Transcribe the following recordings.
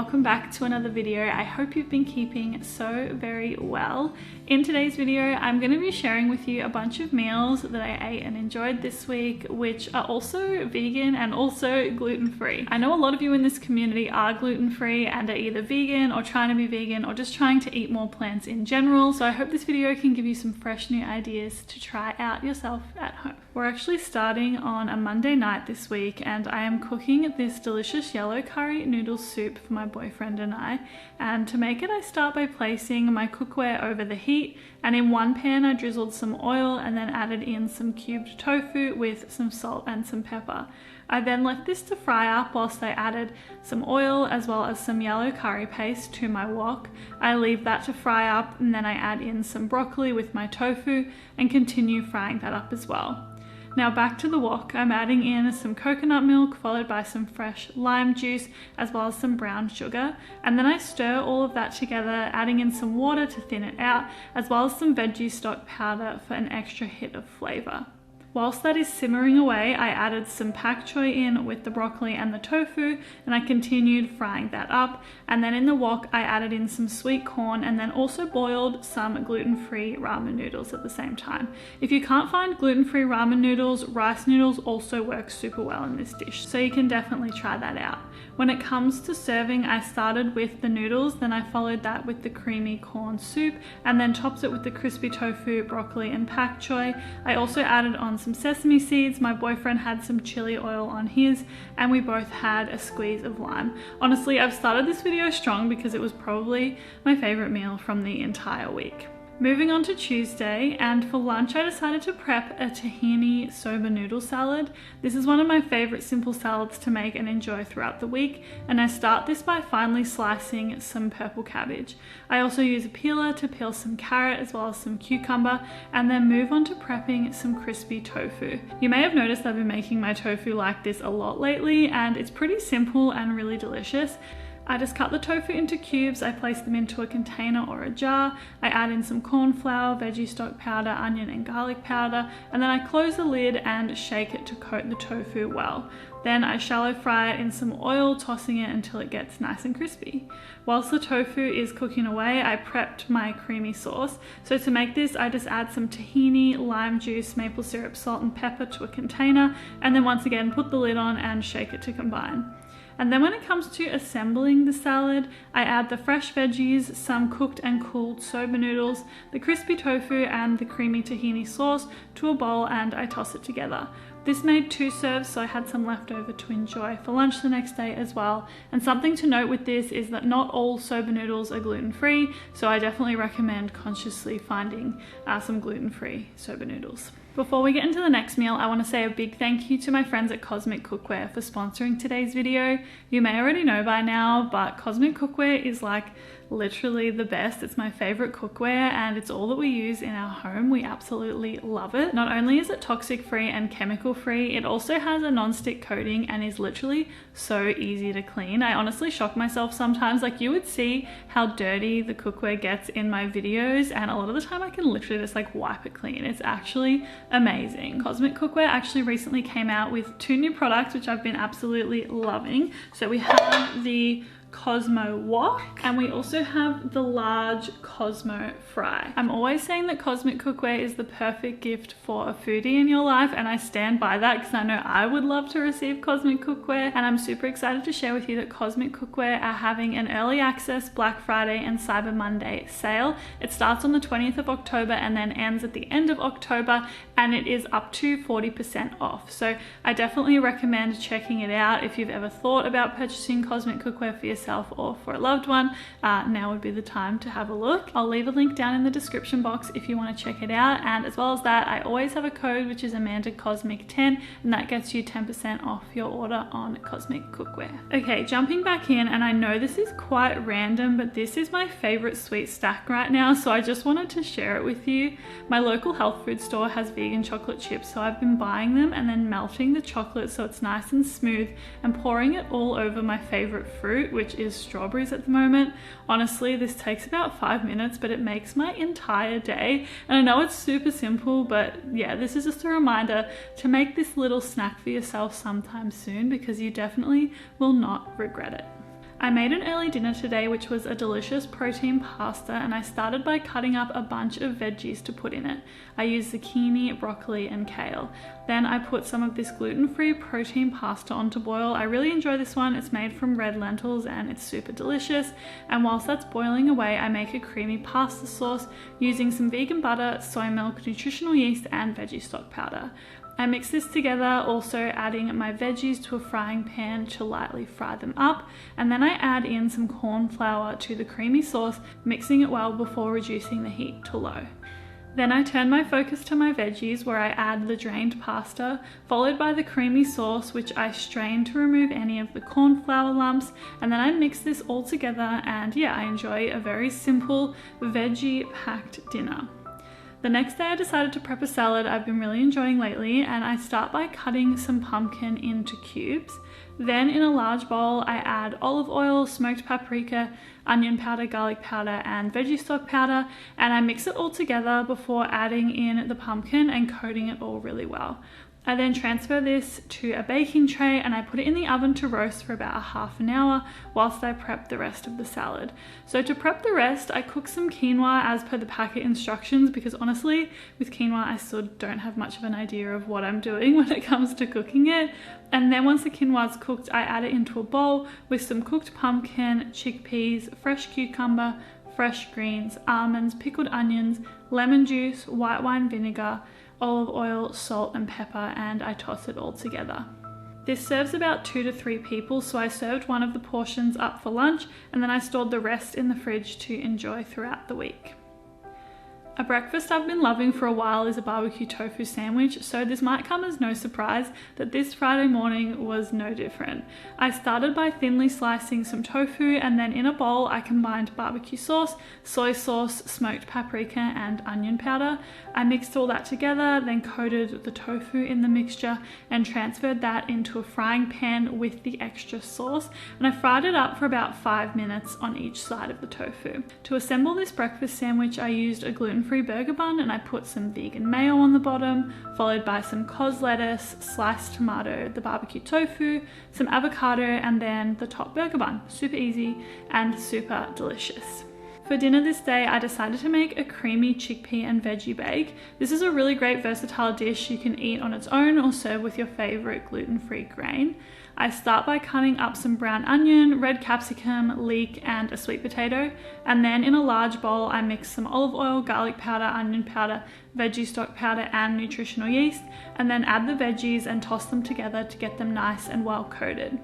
welcome back to another video. I hope you've been keeping so very well. In today's video, I'm going to be sharing with you a bunch of meals that I ate and enjoyed this week, which are also vegan and also gluten-free. I know a lot of you in this community are gluten-free and are either vegan or trying to be vegan or just trying to eat more plants in general. So I hope this video can give you some fresh new ideas to try out yourself at home. We're actually starting on a Monday night this week and I am cooking this delicious yellow curry noodle soup for my boyfriend and I. And to make it, I start by placing my cookware over the heat, and in one pan I drizzled some oil and then added in some cubed tofu with some salt and some pepper. I then left this to fry up whilst I added some oil as well as some yellow curry paste to my wok. I leave that to fry up and then I add in some broccoli with my tofu and continue frying that up as well. Now back to the wok, I'm adding in some coconut milk followed by some fresh lime juice as well as some brown sugar, and then I stir all of that together, adding in some water to thin it out as well as some veggie stock powder for an extra hit of flavour. Whilst that is simmering away, I added some pak choy in with the broccoli and the tofu, and I continued frying that up. And then in the wok, I added in some sweet corn and then also boiled some gluten-free ramen noodles at the same time. If you can't find gluten-free ramen noodles, rice noodles also work super well in this dish, so you can definitely try that out. When it comes to serving, I started with the noodles, then I followed that with the creamy corn soup, and then topped it with the crispy tofu, broccoli, and pak choy. I also added on some sesame seeds, my boyfriend had some chili oil on his, and we both had a squeeze of lime. Honestly, I've started this video strong because it was probably my favorite meal from the entire week. Moving on to Tuesday, and for lunch I decided to prep a tahini soba noodle salad. This is one of my favorite simple salads to make and enjoy throughout the week, and I start this by finely slicing some purple cabbage. I also use a peeler to peel some carrot as well as some cucumber, and then move on to prepping some crispy tofu. You may have noticed I've been making my tofu like this a lot lately, and it's pretty simple and really delicious. I just cut the tofu into cubes, I place them into a container or a jar, I add in some corn flour, veggie stock powder, onion and garlic powder, and then I close the lid and shake it to coat the tofu well. Then I shallow fry it in some oil, tossing it until it gets nice and crispy. Whilst the tofu is cooking away, I prepped my creamy sauce. So to make this, I just add some tahini, lime juice, maple syrup, salt and pepper to a container, and then once again put the lid on and shake it to combine. And then when it comes to assembling the salad, I add the fresh veggies, some cooked and cooled soba noodles, the crispy tofu and the creamy tahini sauce to a bowl, and I toss it together. This made 2 serves, so I had some left over to enjoy for lunch the next day as well. And something to note with this is that not all soba noodles are gluten-free, so I definitely recommend consciously finding some gluten-free soba noodles. Before we get into the next meal, I want to say a big thank you to my friends at Cosmic Cookware for sponsoring today's video. You may already know by now, but Cosmic Cookware is like literally the best. It's my favorite cookware and it's all that we use in our home. We absolutely love it. Not only is it toxic free and chemical free, it also has a non-stick coating and is literally so easy to clean. I honestly shock myself sometimes. Like, you would see how dirty the cookware gets in my videos, and a lot of the time I can literally just like wipe it clean. It's actually amazing. Cosmic Cookware actually recently came out with 2 new products which I've been absolutely loving. So we have the Cosmo Wok, and we also have the large Cosmo Fry. I'm always saying that Cosmic Cookware is the perfect gift for a foodie in your life, and I stand by that because I know I would love to receive Cosmic Cookware, and I'm super excited to share with you that Cosmic Cookware are having an early access Black Friday and Cyber Monday sale. It starts on the 20th of October and then ends at the end of October, and it is up to 40% off. So I definitely recommend checking it out if you've ever thought about purchasing Cosmic Cookware for yourself or for a loved one. Now would be the time to have a look. I'll leave a link down in the description box if you want to check it out, and as well as that, I always have a code which is AmandaCosmic10, and that gets you 10% off your order on Cosmic Cookware. Okay, jumping back in, and I know this is quite random, but this is my favorite sweet snack right now, so I just wanted to share it with you. My local health food store has vegan chocolate chips, so I've been buying them and then melting the chocolate so it's nice and smooth and pouring it all over my favorite fruit, which is strawberries at the moment. Honestly, this takes about 5 minutes, but it makes my entire day. And I know it's super simple, but yeah, this is just a reminder to make this little snack for yourself sometime soon because you definitely will not regret it. I made an early dinner today, which was a delicious protein pasta, and I started by cutting up a bunch of veggies to put in it. I used zucchini, broccoli, and kale. Then I put some of this gluten-free protein pasta on to boil. I really enjoy this one. It's made from red lentils and it's super delicious. And whilst that's boiling away, I make a creamy pasta sauce using some vegan butter, soy milk, nutritional yeast, and veggie stock powder. I mix this together, also adding my veggies to a frying pan to lightly fry them up, and then I add in some corn flour to the creamy sauce, mixing it well before reducing the heat to low. Then I turn my focus to my veggies, where I add the drained pasta, followed by the creamy sauce, which I strain to remove any of the corn flour lumps, and then I mix this all together, and yeah, I enjoy a very simple veggie-packed dinner. The next day I decided to prep a salad I've been really enjoying lately, and I start by cutting some pumpkin into cubes. Then in a large bowl I add olive oil, smoked paprika, onion powder, garlic powder, and veggie stock powder, and I mix it all together before adding in the pumpkin and coating it all really well. I then transfer this to a baking tray and I put it in the oven to roast for about half an hour whilst I prep the rest of the salad. So to prep the rest, I cook some quinoa as per the packet instructions, because honestly, with quinoa, I still don't have much of an idea of what I'm doing when it comes to cooking it. And then once the quinoa is cooked, I add it into a bowl with some cooked pumpkin, chickpeas, fresh cucumber, fresh greens, almonds, pickled onions, lemon juice, white wine vinegar, olive oil, salt and pepper, and I toss it all together. This serves about 2 to 3 people, so I served one of the portions up for lunch and then I stored the rest in the fridge to enjoy throughout the week. A breakfast I've been loving for a while is a barbecue tofu sandwich, so this might come as no surprise that this Friday morning was no different. I started by thinly slicing some tofu, and then in a bowl I combined barbecue sauce, soy sauce, smoked paprika, and onion powder. I mixed all that together, then coated the tofu in the mixture and transferred that into a frying pan with the extra sauce, and I fried it up for about 5 minutes on each side of the tofu. To assemble this breakfast sandwich, I used a gluten-free burger bun and I put some vegan mayo on the bottom, followed by some cos lettuce, sliced tomato, the barbecue tofu, some avocado, and then the top burger bun. Super easy and super delicious. For dinner this day, I decided to make a creamy chickpea and veggie bake. This is a really great versatile dish you can eat on its own or serve with your favorite gluten-free grain. I start by cutting up some brown onion, red capsicum, leek, and a sweet potato. And then in a large bowl, I mix some olive oil, garlic powder, onion powder, veggie stock powder, and nutritional yeast, and then add the veggies and toss them together to get them nice and well coated.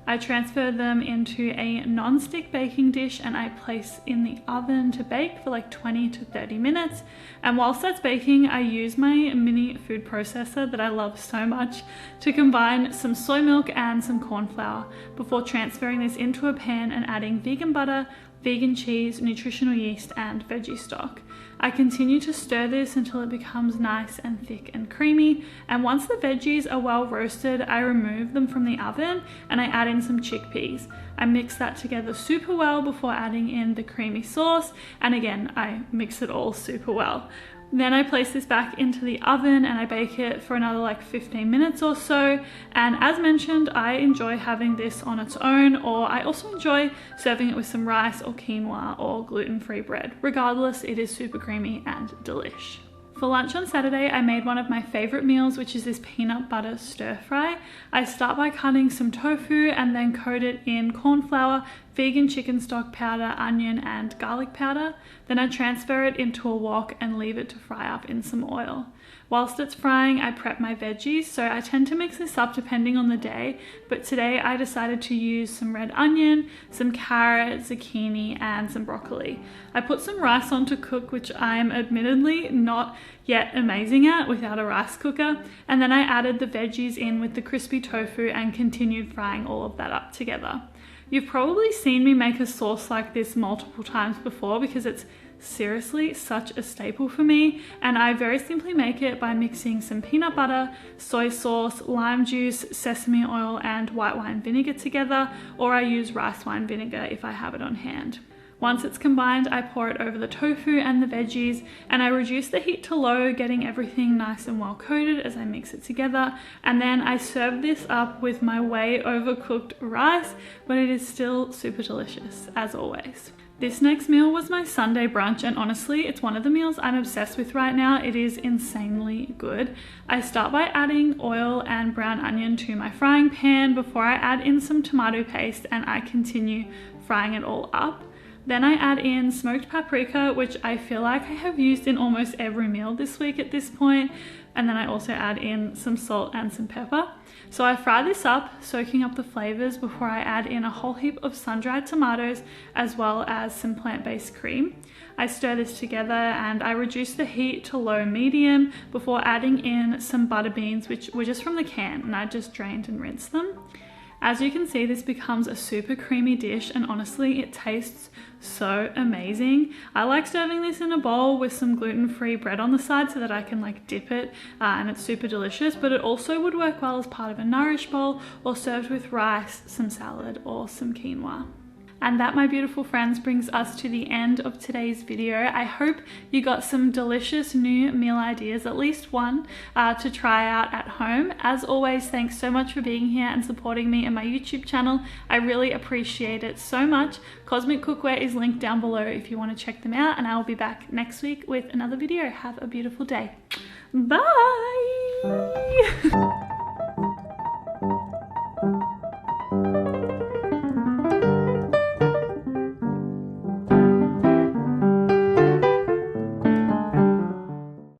I transfer them into a non-stick baking dish and I place in the oven to bake for like 20 to 30 minutes. And whilst that's baking, I use my mini food processor that I love so much to combine some soy milk and some corn flour before transferring this into a pan and adding vegan butter, vegan cheese, nutritional yeast, and veggie stock. I continue to stir this until it becomes nice and thick and creamy, and once the veggies are well roasted, I remove them from the oven and I add in some chickpeas. I mix that together super well before adding in the creamy sauce, and again, I mix it all super well. Then I place this back into the oven and I bake it for another like 15 minutes or so. And as mentioned, I enjoy having this on its own, or I also enjoy serving it with some rice or quinoa or gluten-free bread. Regardless, it is super creamy and delish. For lunch on Saturday, I made one of my favorite meals, which is this peanut butter stir fry. I start by cutting some tofu and then coat it in corn flour, vegan chicken stock powder, onion, and garlic powder. Then I transfer it into a wok and leave it to fry up in some oil. Whilst it's frying, I prep my veggies, so I tend to mix this up depending on the day, but today I decided to use some red onion, some carrot, zucchini, and some broccoli. I put some rice on to cook, which I'm admittedly not yet amazing at without a rice cooker, and then I added the veggies in with the crispy tofu and continued frying all of that up together. You've probably seen me make a sauce like this multiple times before because it's seriously such a staple for me, and I very simply make it by mixing some peanut butter, soy sauce, lime juice, sesame oil, and white wine vinegar together, or I use rice wine vinegar if I have it on hand. Once it's combined, I pour it over the tofu and the veggies, and I reduce the heat to low, getting everything nice and well coated as I mix it together. And then I serve this up with my way overcooked rice, but it is still super delicious, as always. This next meal was my Sunday brunch, and honestly, it's one of the meals I'm obsessed with right now. It is insanely good. I start by adding oil and brown onion to my frying pan before I add in some tomato paste, and I continue frying it all up. Then I add in smoked paprika, which I feel like I have used in almost every meal this week at this point. And then I also add in some salt and some pepper. So I fry this up, soaking up the flavors before I add in a whole heap of sun-dried tomatoes as well as some plant-based cream. I stir this together and I reduce the heat to low medium before adding in some butter beans, which were just from the can, and I just drained and rinsed them. As you can see, this becomes a super creamy dish, and honestly, it tastes so amazing. I like serving this in a bowl with some gluten-free bread on the side so that I can like dip it, and it's super delicious, but it also would work well as part of a nourish bowl or served with rice, some salad, or some quinoa. And that, my beautiful friends, brings us to the end of today's video. I hope you got some delicious new meal ideas, at least one, to try out at home. As always, thanks so much for being here and supporting me and my YouTube channel. I really appreciate it so much. Cosmic Cookware is linked down below if you want to check them out, and I will be back next week with another video. Have a beautiful day. Bye!